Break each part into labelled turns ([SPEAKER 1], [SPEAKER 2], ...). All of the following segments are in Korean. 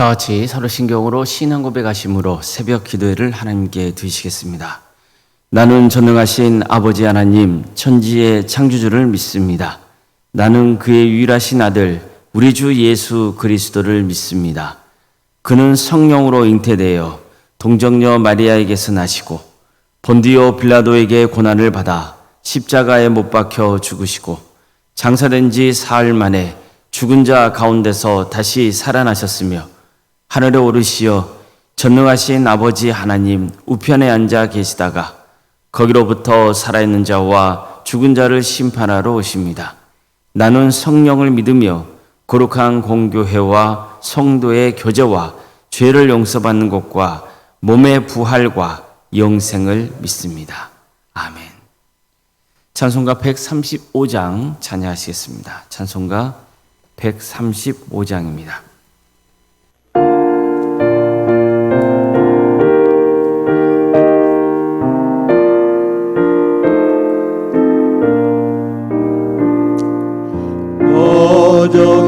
[SPEAKER 1] 다 같이 서로 신경으로 신앙 고백하심으로 새벽 기도회를 하나님께 드리시겠습니다. 나는 전능하신 아버지 하나님, 천지의 창조주를 믿습니다. 나는 그의 유일하신 아들, 우리 주 예수 그리스도를 믿습니다. 그는 성령으로 잉태되어 동정녀 마리아에게서 나시고 본디오 빌라도에게 고난을 받아 십자가에 못 박혀 죽으시고 장사된 지 사흘 만에 죽은 자 가운데서 다시 살아나셨으며 하늘에 오르시어 전능하신 아버지 하나님 우편에 앉아 계시다가 거기로부터 살아있는 자와 죽은 자를 심판하러 오십니다. 나는 성령을 믿으며 거룩한 공교회와 성도의 교제와 죄를 용서받는 것과 몸의 부활과 영생을 믿습니다. 아멘. 찬송가 135장 찬양하시겠습니다. 찬송가 135장입니다.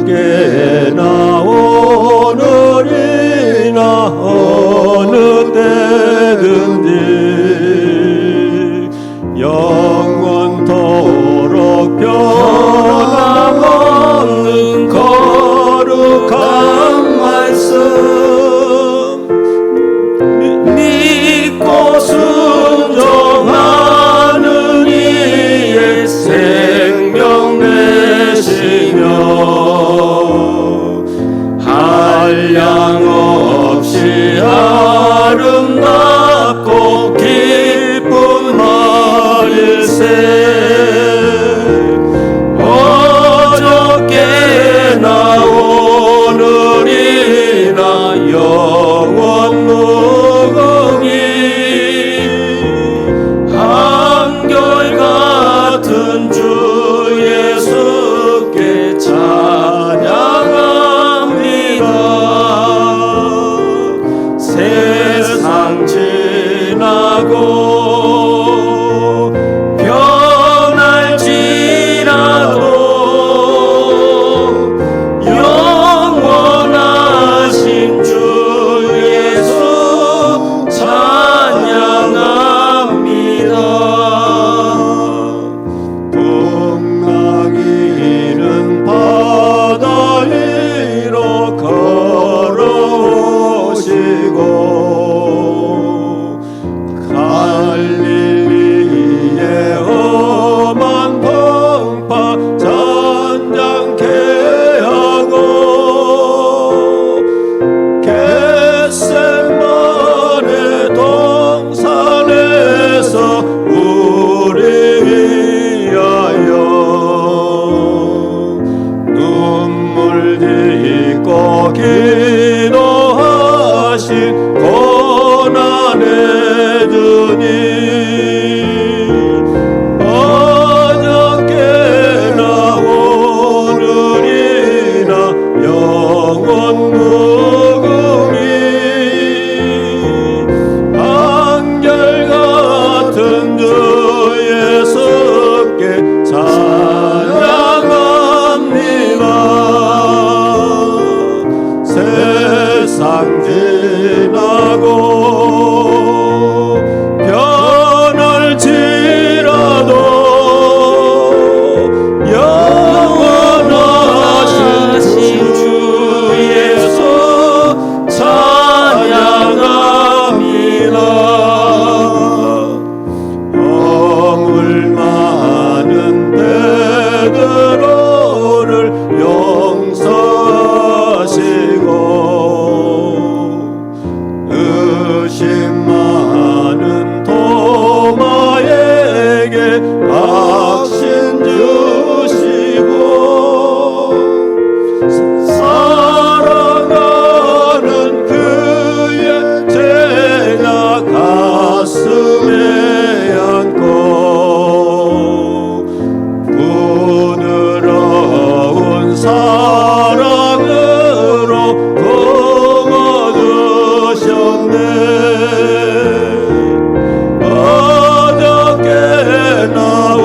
[SPEAKER 2] 어저께나 오늘이나 어느 때든지 영원토록 변함없는 거룩한 말씀 믿고 순종하는 이의 생명 되시며 한량없이 아름답고 기쁜 말일세 어저께나 오늘이나 영원 무궁히 한결같은 주 예수께 찬양합니다. 세상 지나고 변할지라도 영원하신 주 예수 찬양합니다. 동락이는 바다 위로 걸어오시고 갈릴리의 험한 풍파 잔잔케 하고 겟세마네 동산에서 우리 위하여 눈물 짓고 기도하신 고난의 주님 어저께나 오늘이나 영원 무궁히 한결같은 주 예수께 찬양합니다. 세상 지나고 변할지라도 영원하신 주 예수 찬양합니다. 허물 많은 때들어를 용서하시고 의심 많은 도마에게 확신 주시고 살아가는 그의 제자 가슴에 안고 부드러운 사랑으로 품어주셨네. 어저께나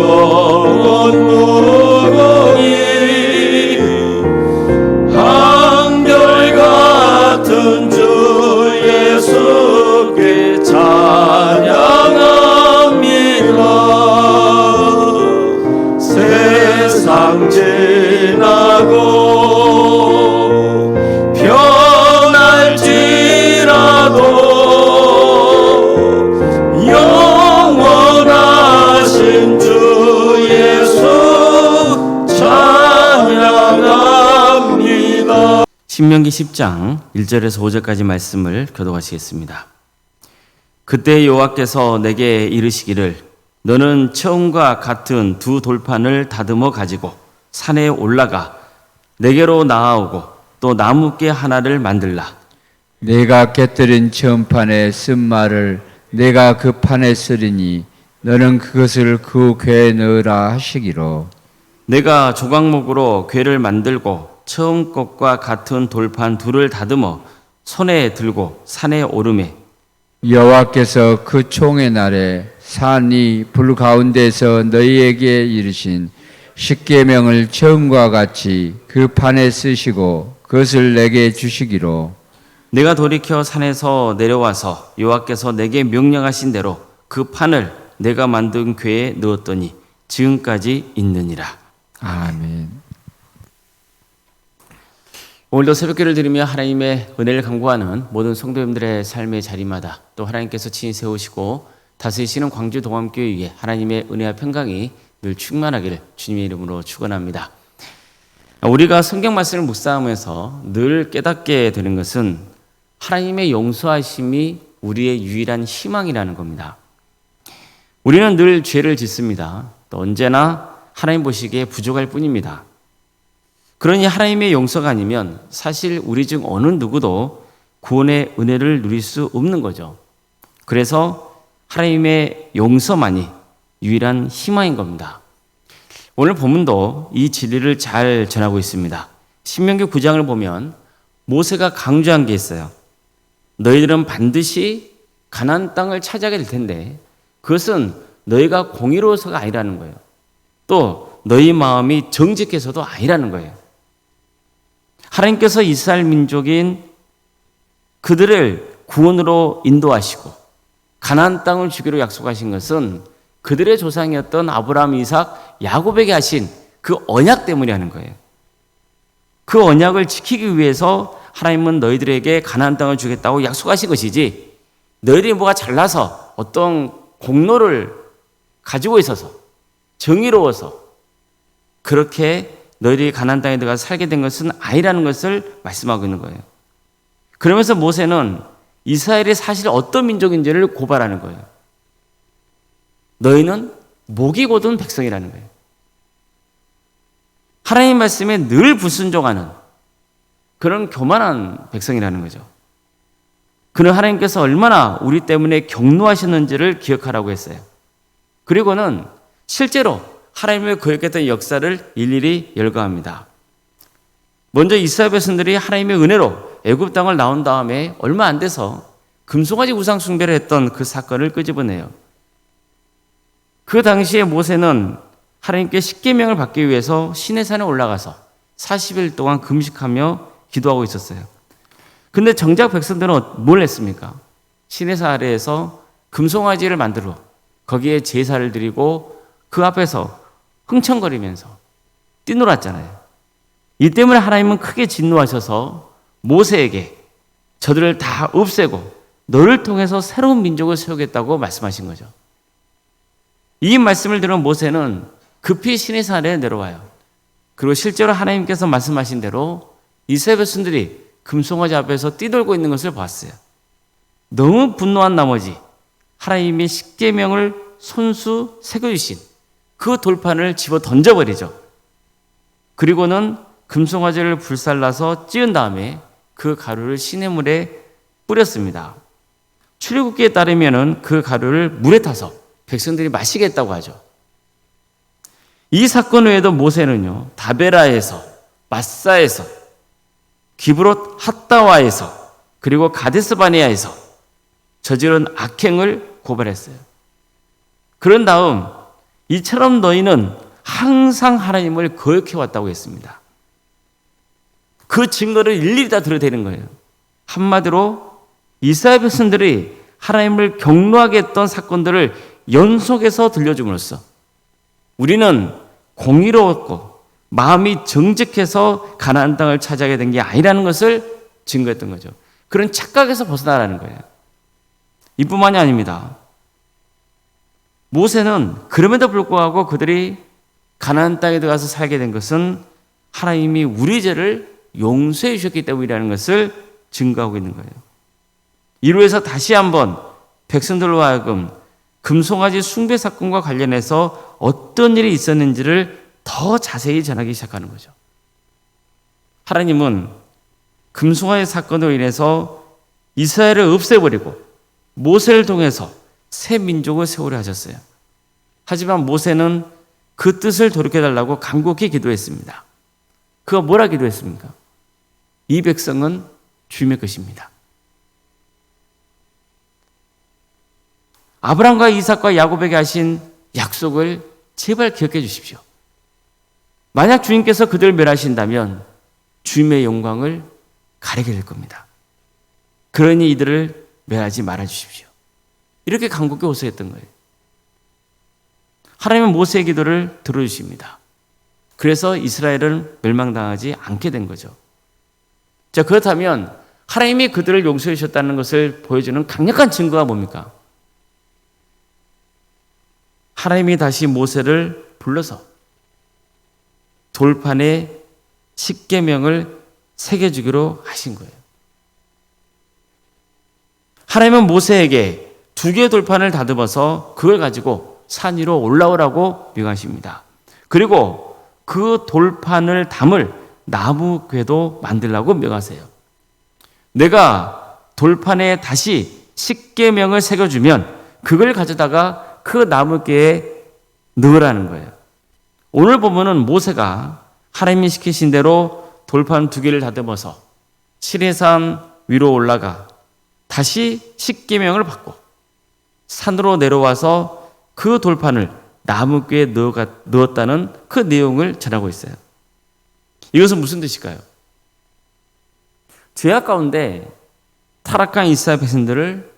[SPEAKER 2] 영원 무궁히 한결같은 주 예수께 찬양합니다. 세상 지나고 변할지라도 영원하신 주 예수 찬양합니다.
[SPEAKER 1] 신명기 10장 1절에서 5절까지 말씀을 교독하시겠습니다. 그때 여호와께서 내게 이르시기를 너는 처음과 같은 두 돌판을 다듬어 가지고 산에 올라가 내게로 나아오고 또 나무깨 하나를 만들라.
[SPEAKER 3] 내가 곁들인 처음판에 쓴 말을 내가 그 판에 쓰리니 너는 그것을 그 궤에 넣으라 하시기로.
[SPEAKER 1] 내가 조각목으로 궤를 만들고 처음 것과 같은 돌판 둘을 다듬어 손에 들고 산에 오르매
[SPEAKER 3] 여호와께서 그 총의 날에 산이 불 가운데서 너희에게 이르신 십계명을 처음과 같이 그 판에 쓰시고 그것을 내게 주시기로.
[SPEAKER 1] 내가 돌이켜 산에서 내려와서 여호와께서 내게 명령하신 대로 그 판을 내가 만든 궤에 넣었더니 지금까지 있느니라.
[SPEAKER 3] 아멘.
[SPEAKER 1] 오늘도 새벽기를 드리며 하나님의 은혜를 간구하는 모든 성도님들의 삶의 자리마다 또 하나님께서 친히 세우시고 다스리시는 광주 동암교회 위에 하나님의 은혜와 평강이 늘 충만하기를 주님의 이름으로 축원합니다. 우리가 성경 말씀을 묵상하면서 늘 깨닫게 되는 것은 하나님의 용서하심이 우리의 유일한 희망이라는 겁니다. 우리는 늘 죄를 짓습니다. 또 언제나 하나님 보시기에 부족할 뿐입니다. 그러니 하나님의 용서가 아니면 사실 우리 중 어느 누구도 구원의 은혜를 누릴 수 없는 거죠. 그래서 하나님의 용서만이 유일한 희망인 겁니다. 오늘 본문도 이 진리를 잘 전하고 있습니다. 신명기 9장을 보면 모세가 강조한 게 있어요. 너희들은 반드시 가나안 땅을 차지하게 될 텐데 그것은 너희가 공의로워서가 아니라는 거예요. 또 너희 마음이 정직해서도 아니라는 거예요. 하나님께서 이스라엘 민족인 그들을 구원으로 인도하시고 가나안 땅을 주기로 약속하신 것은 그들의 조상이었던 아브라함, 이삭, 야곱에게 하신 그 언약 때문에 하는 거예요. 그 언약을 지키기 위해서 하나님은 너희들에게 가나안 땅을 주겠다고 약속하신 것이지 너희들이 뭐가 잘나서 어떤 공로를 가지고 있어서 정의로워서 그렇게 너희들이 가나안 땅에 들어가서 살게 된 것은 아니라는 것을 말씀하고 있는 거예요. 그러면서 모세는 이스라엘이 사실 어떤 민족인지를 고발하는 거예요. 너희는 목이 곧은 백성이라는 거예요. 하나님 말씀에 늘 불순종하는 그런 교만한 백성이라는 거죠. 그는 하나님께서 얼마나 우리 때문에 경노하셨는지를 기억하라고 했어요. 그리고는 실제로 하나님을 거역했던 역사를 일일이 열거합니다. 먼저 이스라엘 백성들이 하나님의 은혜로 애굽 땅을 나온 다음에 얼마 안 돼서 금송아지 우상 숭배를 했던 그 사건을 끄집어내요. 그 당시에 모세는 하나님께 십계명을 받기 위해서 시내산에 올라가서 40일 동안 금식하며 기도하고 있었어요. 근데 정작 백성들은 뭘 했습니까? 시내산 아래에서 금송아지를 만들어 거기에 제사를 드리고 그 앞에서 흥청거리면서 뛰놀았잖아요. 이 때문에 하나님은 크게 진노하셔서 모세에게 저들을 다 없애고 너를 통해서 새로운 민족을 세우겠다고 말씀하신 거죠. 이 말씀을 들은 모세는 급히 시내산 아래에 내려와요. 그리고 실제로 하나님께서 말씀하신 대로 이스라엘 백성들이 금송아지 앞에서 뛰놀고 있는 것을 봤어요. 너무 분노한 나머지 하나님의 십계명을 손수 새겨주신 그 돌판을 집어 던져버리죠. 그리고는 금송아지를 불살라서 찌은 다음에 그 가루를 시냇물에 뿌렸습니다. 출애굽기에 따르면 그 가루를 물에 타서 백성들이 마시겠다고 하죠. 이 사건 외에도 모세는요, 다베라에서, 마사에서, 기브롯 핫다와에서, 그리고 가데스바네아에서 저지른 악행을 고발했어요. 그런 다음 이처럼 너희는 항상 하나님을 거역해 왔다고 했습니다. 그 증거를 일일이 다 들어대는 거예요. 한마디로 이스라엘 백성들이 하나님을 경노하게 했던 사건들을 연속해서 들려줌으로써 우리는 공의로웠고 마음이 정직해서 가나안 땅을 차지하게 된 게 아니라는 것을 증거했던 거죠. 그런 착각에서 벗어나라는 거예요. 이뿐만이 아닙니다. 모세는 그럼에도 불구하고 그들이 가나안 땅에 들어가서 살게 된 것은 하나님이 우리 죄를 용서해 주셨기 때문이라는 것을 증거하고 있는 거예요. 이로 해서 다시 한번 백성들로 하여금 금송아지 숭배 사건과 관련해서 어떤 일이 있었는지를 더 자세히 전하기 시작하는 거죠. 하나님은 금송아지 사건으로 인해서 이스라엘을 없애버리고 모세를 통해서 새 민족을 세우려 하셨어요. 하지만 모세는 그 뜻을 돌이켜달라고 간곡히 기도했습니다. 그가 뭐라 기도했습니까? 이 백성은 주님의 것입니다. 아브라함과 이삭과 야곱에게 하신 약속을 제발 기억해 주십시오. 만약 주님께서 그들을 멸하신다면 주님의 영광을 가리게 될 겁니다. 그러니 이들을 멸하지 말아 주십시오. 이렇게 간곡히 호소했던 거예요. 하나님은 모세의 기도를 들어주십니다. 그래서 이스라엘은 멸망당하지 않게 된 거죠. 자, 그렇다면 하나님이 그들을 용서해 주셨다는 것을 보여주는 강력한 증거가 뭡니까? 하나님이 다시 모세를 불러서 돌판에 십계명을 새겨주기로 하신 거예요. 하나님은 모세에게 2개의 돌판을 다듬어서 그걸 가지고 산 위로 올라오라고 명하십니다. 그리고 그 돌판을 담을 나무 궤도 만들라고 명하세요. 내가 돌판에 다시 십계명을 새겨주면 그걸 가져다가 그 나무궤에 넣으라는 거예요. 오늘 보면은 모세가 하나님이 시키신 대로 돌판 2개를 다듬어서 시내산 위로 올라가 다시 십계명을 받고 산으로 내려와서 그 돌판을 나무궤에 넣었다는 그 내용을 전하고 있어요. 이것은 무슨 뜻일까요? 죄악 가운데 타락한 이스라엘 백성들을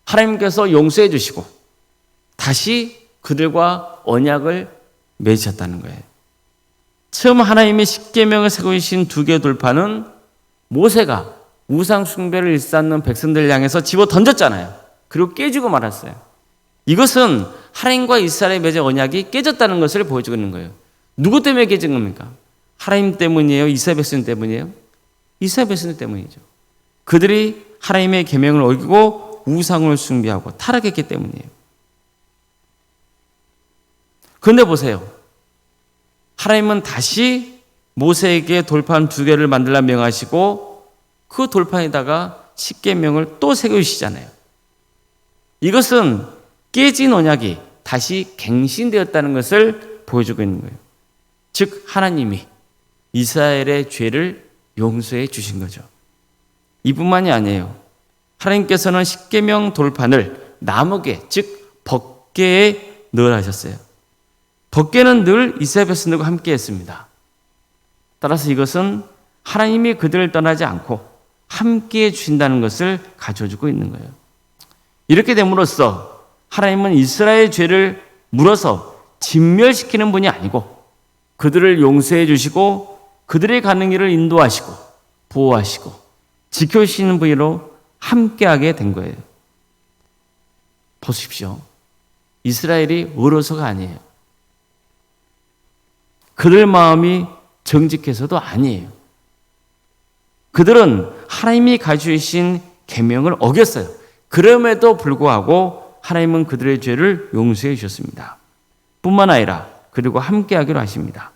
[SPEAKER 1] 하나님께서 용서해 주시고 다시 그들과 언약을 맺으셨다는 거예요. 처음 하나님의 십계명을 세고 계신 2개의 돌판은 모세가 우상 숭배를 일삼는 백성들을 향해서 집어 던졌잖아요. 그리고 깨지고 말았어요. 이것은 하나님과 이스라엘의 맺은 언약이 깨졌다는 것을 보여주고 있는 거예요. 누구 때문에 깨진 겁니까? 하나님 때문이에요? 이스라엘 백성 때문이에요? 이스라엘 백성 때문이죠. 그들이 하나님의 계명을 어기고 우상을 숭배하고 타락했기 때문이에요. 그런데 보세요. 하나님은 다시 모세에게 돌판 2개를 만들라 명하시고 그 돌판에다가 십계명을 또 새겨주시잖아요. 이것은 깨진 언약이 다시 갱신되었다는 것을 보여주고 있는 거예요. 즉 하나님이 이스라엘의 죄를 용서해 주신 거죠. 이뿐만이 아니에요. 하나님께서는 십계명 돌판을 나무궤, 즉 법궤에 넣으라 하셨어요. 법궤는 늘 이스라엘 백성들과 함께 했습니다. 따라서 이것은 하나님이 그들을 떠나지 않고 함께 해 주신다는 것을 가져주고 있는 거예요. 이렇게 됨으로써 하나님은 이스라엘의 죄를 물어서 진멸시키는 분이 아니고 그들을 용서해 주시고 그들의 가는 길을 인도하시고 보호하시고 지켜주시는 분으로 함께하게 된 거예요. 보십시오. 이스라엘이 어려서가 아니에요. 그들 마음이 정직해서도 아니에요. 그들은 하나님이 가져주신 계명을 어겼어요. 그럼에도 불구하고 하나님은 그들의 죄를 용서해 주셨습니다. 뿐만 아니라 그리고 함께하기로 하십니다.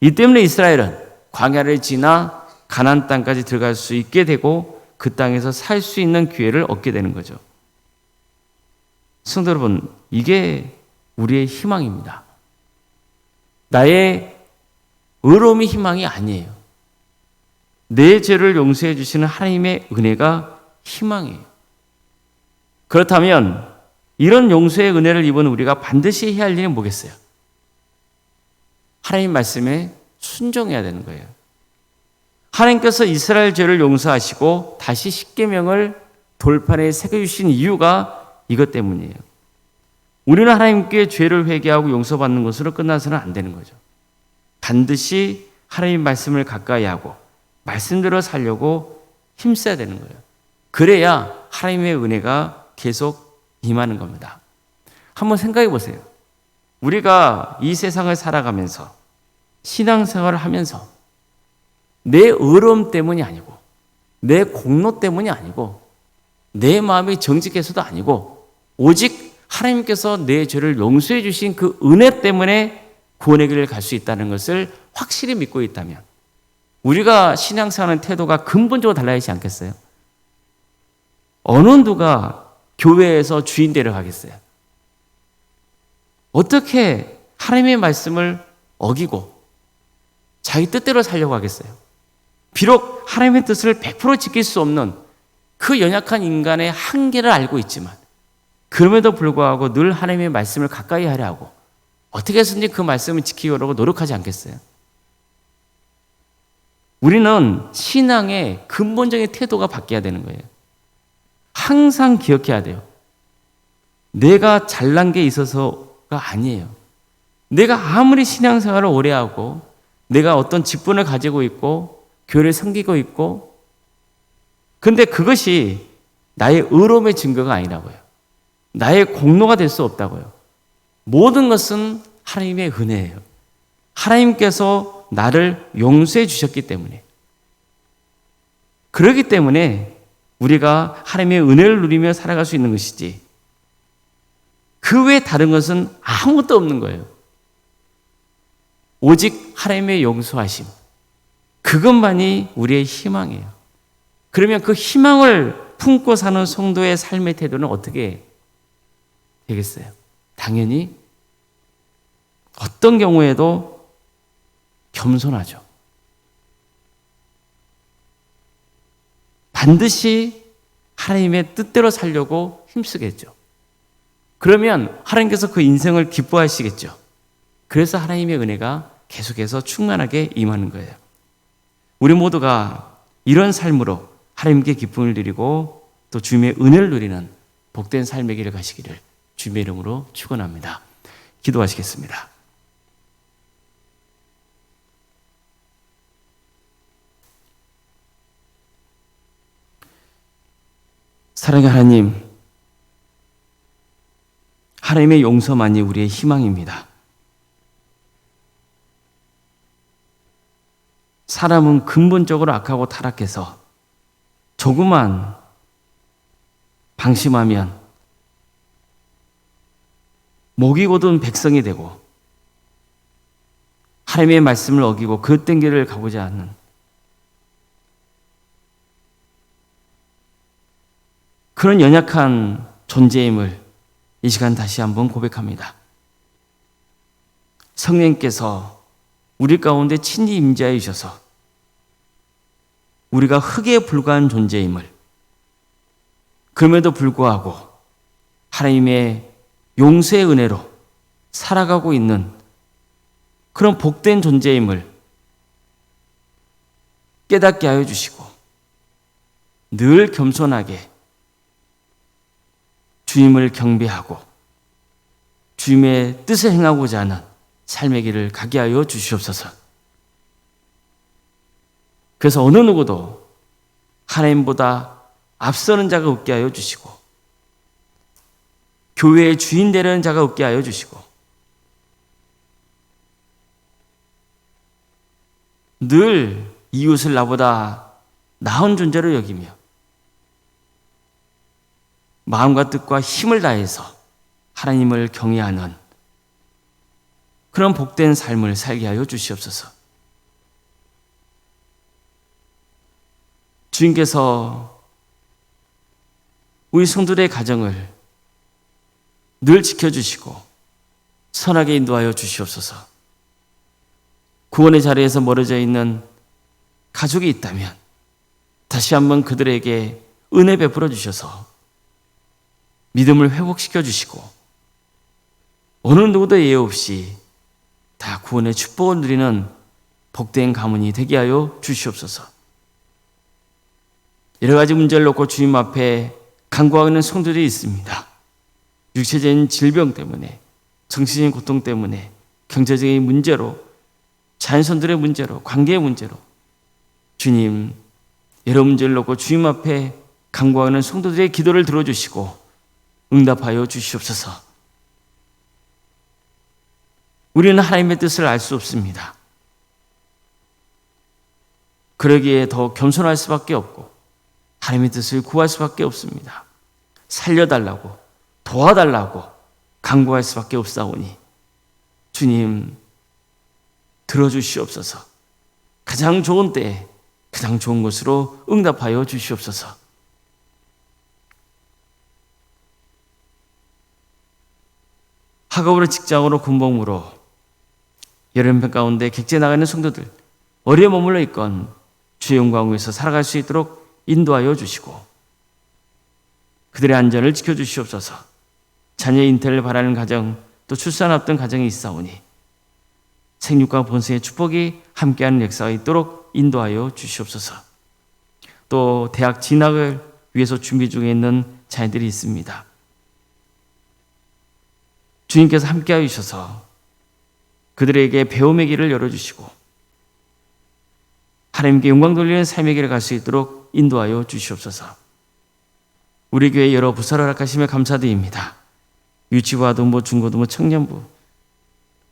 [SPEAKER 1] 이 때문에 이스라엘은 광야를 지나 가나안 땅까지 들어갈 수 있게 되고 그 땅에서 살 수 있는 기회를 얻게 되는 거죠. 성도 여러분, 이게 우리의 희망입니다. 나의 의로움이 희망이 아니에요. 내 죄를 용서해 주시는 하나님의 은혜가 희망이에요. 그렇다면 이런 용서의 은혜를 입은 우리가 반드시 해야 할 일이 뭐겠어요? 하나님 말씀에 순종해야 되는 거예요. 하나님께서 이스라엘 죄를 용서하시고 다시 십계명을 돌판에 새겨주신 이유가 이것 때문이에요. 우리는 하나님께 죄를 회개하고 용서받는 것으로 끝나서는 안 되는 거죠. 반드시 하나님 말씀을 가까이 하고 말씀대로 살려고 힘써야 되는 거예요. 그래야 하나님의 은혜가 계속 임하는 겁니다. 한번 생각해 보세요. 우리가 이 세상을 살아가면서 신앙생활을 하면서 내 의로움 때문이 아니고 내 공로 때문이 아니고 내 마음이 정직해서도 아니고 오직 하나님께서 내 죄를 용서해 주신 그 은혜 때문에 구원의 길을 갈 수 있다는 것을 확실히 믿고 있다면 우리가 신앙생활하는 태도가 근본적으로 달라지지 않겠어요? 어느 누가 교회에서 주인 되려 하겠어요? 어떻게 하나님의 말씀을 어기고 자기 뜻대로 살려고 하겠어요? 비록 하나님의 뜻을 100% 지킬 수 없는 그 연약한 인간의 한계를 알고 있지만 그럼에도 불구하고 늘 하나님의 말씀을 가까이 하려 하고 어떻게 해서든지 그 말씀을 지키려고 노력하지 않겠어요? 우리는 신앙의 근본적인 태도가 바뀌어야 되는 거예요. 항상 기억해야 돼요. 내가 잘난 게 있어서가 아니에요. 내가 아무리 신앙생활을 오래 하고 내가 어떤 직분을 가지고 있고 교회를 섬기고 있고 근데 그것이 나의 의로움의 증거가 아니라고요. 나의 공로가 될 수 없다고요. 모든 것은 하나님의 은혜예요. 하나님께서 나를 용서해 주셨기 때문에 그렇기 때문에 우리가 하나님의 은혜를 누리며 살아갈 수 있는 것이지 그 외에 다른 것은 아무것도 없는 거예요. 오직 하나님의 용서하심 그것만이 우리의 희망이에요. 그러면 그 희망을 품고 사는 성도의 삶의 태도는 어떻게 되겠어요? 당연히 어떤 경우에도 겸손하죠. 반드시 하나님의 뜻대로 살려고 힘쓰겠죠. 그러면 하나님께서 그 인생을 기뻐하시겠죠. 그래서 하나님의 은혜가 계속해서 충만하게 임하는 거예요. 우리 모두가 이런 삶으로 하나님께 기쁨을 드리고 또 주님의 은혜를 누리는 복된 삶의 길을 가시기를 주님의 이름으로 축원합니다. 기도하시겠습니다. 사랑의 하나님, 하나님의 용서만이 우리의 희망입니다. 사람은 근본적으로 악하고 타락해서 조그만 방심하면 목이 곧은 백성이 되고 하나님의 말씀을 어기고 그 땡길을 가고자 하는 그런 연약한 존재임을 이 시간 다시 한번 고백합니다. 성령님께서 우리 가운데 친히 임재하여 주셔서 우리가 흙에 불과한 존재임을 그럼에도 불구하고 하나님의 용서의 은혜로 살아가고 있는 그런 복된 존재임을 깨닫게 하여 주시고 늘 겸손하게 주님을 경배하고 주님의 뜻을 행하고자 하는 삶의 길을 가게 하여 주시옵소서. 그래서 어느 누구도 하나님보다 앞서는 자가 없게 하여 주시고 교회의 주인 되려는 자가 없게 하여 주시고 늘 이웃을 나보다 나은 존재로 여기며 마음과 뜻과 힘을 다해서 하나님을 경외하는 그런 복된 삶을 살게 하여 주시옵소서. 주님께서 우리 성도들의 가정을 늘 지켜주시고 선하게 인도하여 주시옵소서. 구원의 자리에서 멀어져 있는 가족이 있다면 다시 한번 그들에게 은혜 베풀어 주셔서 믿음을 회복시켜 주시고 어느 누구도 예외 없이 다 구원의 축복을 누리는 복된 가문이 되게 하여 주시옵소서. 여러 가지 문제를 놓고 주님 앞에 간구하고 있는 성도들이 있습니다. 육체적인 질병 때문에, 정신적인 고통 때문에, 경제적인 문제로, 자연선들의 문제로, 관계의 문제로 주님, 여러 문제를 놓고 주님 앞에 간구하는 성도들의 기도를 들어주시고 응답하여 주시옵소서. 우리는 하나님의 뜻을 알 수 없습니다. 그러기에 더 겸손할 수밖에 없고 하나님의 뜻을 구할 수밖에 없습니다. 살려달라고, 도와달라고 간구할 수밖에 없사오니 주님 들어주시옵소서. 가장 좋은 때에 가장 좋은 것으로 응답하여 주시옵소서. 학업으로, 직장으로, 군복무로 여름편 가운데 객지에 나가는 성도들, 어디에 머물러 있건 주의 영광 위에서 살아갈 수 있도록 인도하여 주시고 그들의 안전을 지켜주시옵소서. 자녀의 잉태를 바라는 가정, 또 출산 앞둔 가정이 있사오니 생육과 본성의 축복이 함께하는 역사가 있도록 인도하여 주시옵소서. 또 대학 진학을 위해서 준비 중에 있는 자녀들이 있습니다. 주님께서 함께하여 주셔서 그들에게 배움의 길을 열어주시고 하나님께 영광 돌리는 삶의 길을 갈 수 있도록 인도하여 주시옵소서. 우리 교회 여러 부서를 허락하시며 감사드립니다. 유치부, 아동부, 중고등부, 청년부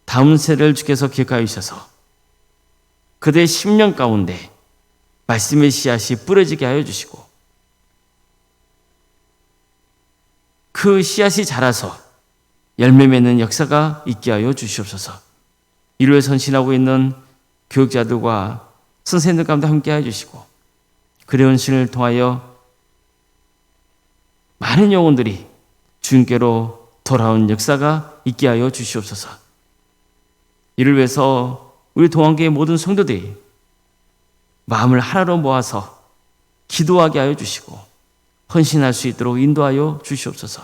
[SPEAKER 1] 다음 세대를 주께서 기억하여 주셔서 그들의 10년 가운데 말씀의 씨앗이 뿌려지게 하여 주시고 그 씨앗이 자라서 열매 맺는 역사가 있게 하여 주시옵소서. 이를 위해 선신하고 있는 교육자들과 선생님들 가운데 함께 해주시고 그의 헌신을 통하여 많은 영혼들이 주님께로 돌아온 역사가 있게 하여 주시옵소서. 이를 위해서 우리 동안교회 모든 성도들이 마음을 하나로 모아서 기도하게 하여 주시고 헌신할 수 있도록 인도하여 주시옵소서.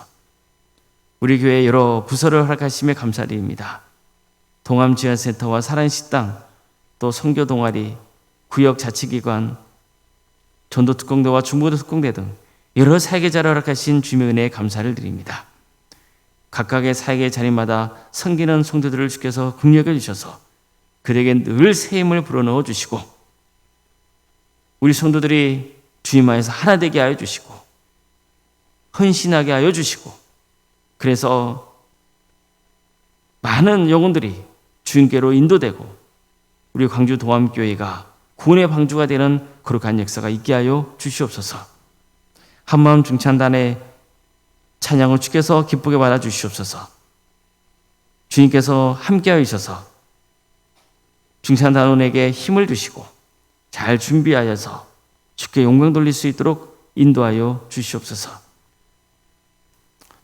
[SPEAKER 1] 우리 교회 여러 부서를 허락하심에 감사드립니다. 동암지원센터와 사랑식당, 또 선교 동아리, 구역 자치기관, 전도 특공대와 중보도 특공대 등 여러 사역자를 허락하신 주님의 은혜에 감사를 드립니다. 각각의 사역의 자리마다 섬기는 성도들을 주께서 긍휼히 주셔서 그들에게 늘 새 힘을 불어넣어 주시고 우리 성도들이 주님 안에서 하나 되게 하여 주시고 헌신하게 하여 주시고 그래서 많은 영혼들이 주님께로 인도되고 우리 광주 동암교회가 구원의 방주가 되는 거룩한 역사가 있게 하여 주시옵소서. 한마음 중찬단의 찬양을 주께서 기쁘게 받아 주시옵소서. 주님께서 함께하여 주셔서 중찬단원에게 힘을 주시고 잘 준비하여서 주께 영광 돌릴 수 있도록 인도하여 주시옵소서.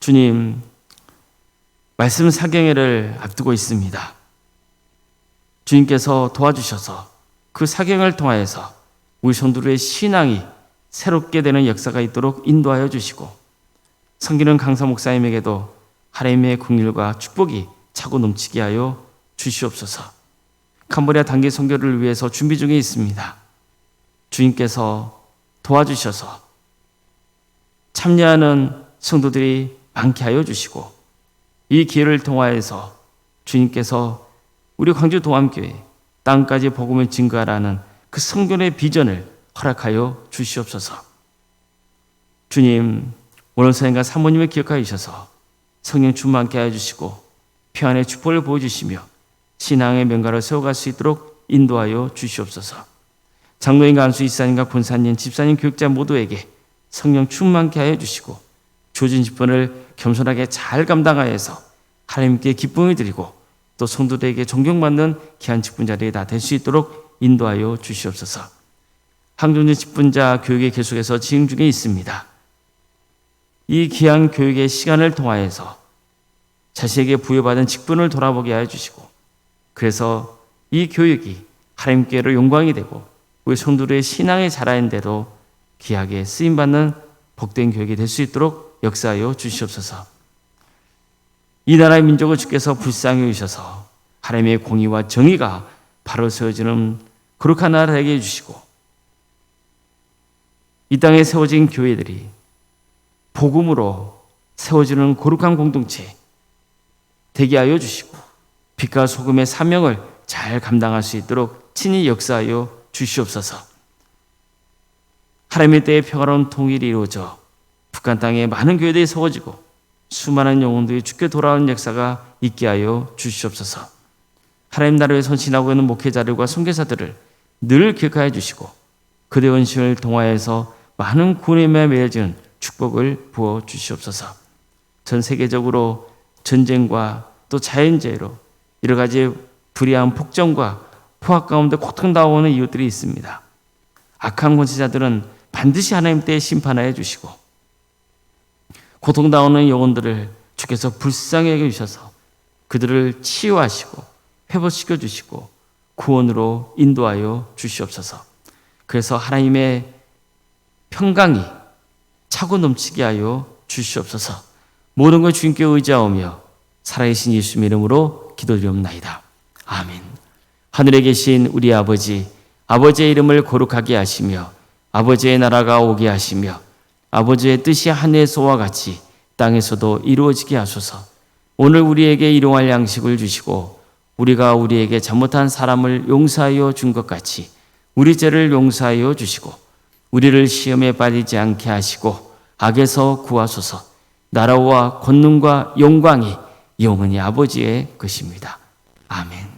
[SPEAKER 1] 주님, 말씀 사경회를 앞두고 있습니다. 주님께서 도와주셔서 그 사경을 통하여서 우리 성도들의 신앙이 새롭게 되는 역사가 있도록 인도하여 주시고 섬기는 강사 목사님에게도 하나님의 긍휼과 축복이 차고 넘치게 하여 주시옵소서. 캄보디아 단기 선교를 위해서 준비 중에 있습니다. 주님께서 도와주셔서 참여하는 성도들이 많게 하여 주시고 이 기회를 통하여서 주님께서 우리 광주 동암교회 땅까지 복음을 증거하라는 그 성전의 비전을 허락하여 주시옵소서. 주님, 오늘 선생과 사모님을 기억하여 주셔서 성령 충만케 하여 주시고 평안의 축복을 보여주시며 신앙의 명가를 세워갈 수 있도록 인도하여 주시옵소서. 장로인과 안수 이사님과 권사님, 집사님, 교육자 모두에게 성령 충만케 하여 주시고 조진 직분을 겸손하게 잘 감당하여서 하나님께 기쁨을 드리고 또 성도들에게 존경받는 귀한 직분자들이 다 될 수 있도록 인도하여 주시옵소서. 항존진 직분자 교육에 계속해서 진행 중에 있습니다. 이 귀한 교육의 시간을 통하여서 자신에게 부여받은 직분을 돌아보게 하여 주시고 그래서 이 교육이 하나님께로 영광이 되고 우리 성도들의 신앙의 자라인데도 귀하게 쓰임받는 복된 교육이 될 수 있도록 역사하여 주시옵소서. 이 나라의 민족을 주께서 불쌍히 여기셔서 하나님의 공의와 정의가 바로 세워지는 거룩한 나라 되게 해주시고, 이 땅에 세워진 교회들이 복음으로 세워지는 거룩한 공동체 되게 하여 주시고, 빛과 소금의 사명을 잘 감당할 수 있도록 친히 역사하여 주시옵소서. 하나님의 때에 평화로운 통일이 이루어져 북한 땅에 많은 교회들이 세워지고 수많은 영혼들이 주께 돌아오는 역사가 있게 하여 주시옵소서. 하나님 나라에 선신하고 있는 목회자들과 선교사들을 늘 기억하여 주시고, 그들의 헌신을 통하여서 많은 구원에 맺어지는 축복을 부어 주시옵소서. 전 세계적으로 전쟁과 또 자연재해로 여러 가지 불의한 폭정과 포악 가운데 고통당하는 이웃들이 있습니다. 악한 권세자들은 반드시 하나님 때에 심판하여 주시고, 고통당하는 영혼들을 주께서 불쌍히 여겨주셔서 그들을 치유하시고 회복시켜 주시고 구원으로 인도하여 주시옵소서. 그래서 하나님의 평강이 차고 넘치게 하여 주시옵소서. 모든 걸 주님께 의지하오며 살아계신 예수님 이름으로 기도드리옵나이다. 아멘. 하늘에 계신 우리 아버지, 아버지의 이름을 거룩하게 하시며 아버지의 나라가 오게 하시며 아버지의 뜻이 하늘에서와 같이 땅에서도 이루어지게 하소서. 오늘 우리에게 일용할 양식을 주시고 우리가 우리에게 잘못한 사람을 용서하여 준 것 같이 우리 죄를 용서하여 주시고 우리를 시험에 빠지지 않게 하시고 악에서 구하소서. 나라와 권능과 영광이 영원히 아버지의 것입니다. 아멘.